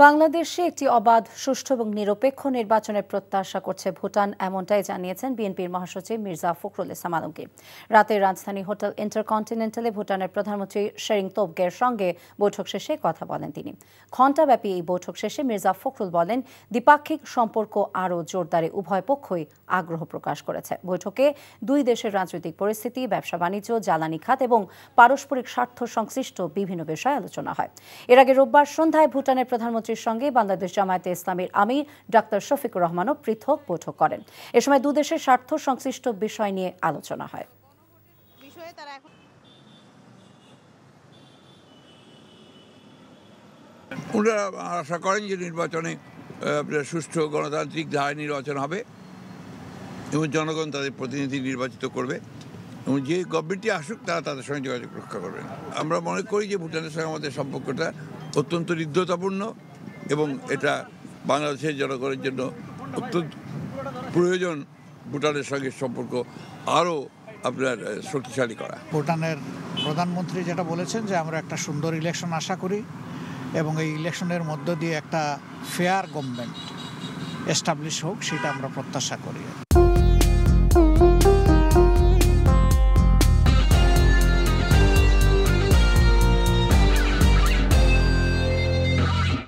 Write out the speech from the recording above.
বাংলাদেশে একটি অবাধ, সুষ্ঠু এবং নিরপেক্ষ নির্বাচনের প্রত্যাশা করছে ভুটান, এমনটাই জানিয়েছেন বিএনপির মহাসচিব মির্জা ফখরুল ইসলাম আলমগীর। রাতে রাজধানী হোটেল ইন্টারকন্টিনেন্টালে ভুটানের প্রধানমন্ত্রী শেরিং তোবগের সঙ্গে বৈঠক শেষে কথা বলেন তিনি। ঘণ্টাব্যাপী এই বৈঠক শেষে মির্জা ফখরুল বলেন, দ্বিপাক্ষিক সম্পর্ক আরও জোরদারে উভয় পক্ষই আগ্রহ প্রকাশ করেছে। বৈঠকে দুই দেশের রাজনৈতিক পরিস্থিতি, ব্যবসা বাণিজ্য, জ্বালানি খাত এবং পারস্পরিক স্বার্থ সংশ্লিষ্ট বিভিন্ন বিষয়ে আলোচনা হয়। এর আগে রোববার সন্ধ্যায় ভুটানের প্রধানমন্ত্রীর সঙ্গে বাংলাদেশ জামায়াতে ইসলামীর আমির ডাক্তার শফিকুর রহমানও পৃথক বৈঠক করেন। এ সময় দুদেশের স্বার্থ সংশ্লিষ্ট বিষয় নিয়ে আলোচনা হয়। ওনারা আশা করেন যে নির্বাচনে সুষ্ঠু গণতান্ত্রিক ধারায় নির্বাচন হবে এবং জনগণ তাদের প্রতিনিধি নির্বাচিত করবে এবং যে গভর্নমেন্টই আসুক তারা তাদের সঙ্গে যোগাযোগ রক্ষা করবেন। আমরা মনে করি যে ভুটানের সঙ্গে আমাদের সম্পর্কটা অত্যন্ত হৃদ্যতাপূর্ণ এবং এটা বাংলাদেশের জনগণের জন্য অত্যন্ত প্রয়োজন ভুটানের সঙ্গে সম্পর্ক আরও শক্তিশালী করা। ভুটানের প্রধানমন্ত্রী যেটা বলেছেন যে আমরা একটা সুন্দর ইলেকশন আশা করি এবং এই ইলেকশনের মধ্য দিয়ে একটা ফেয়ার গভর্নমেন্ট এস্টাবলিশ হোক, সেটা আমরা প্রত্যাশা করি।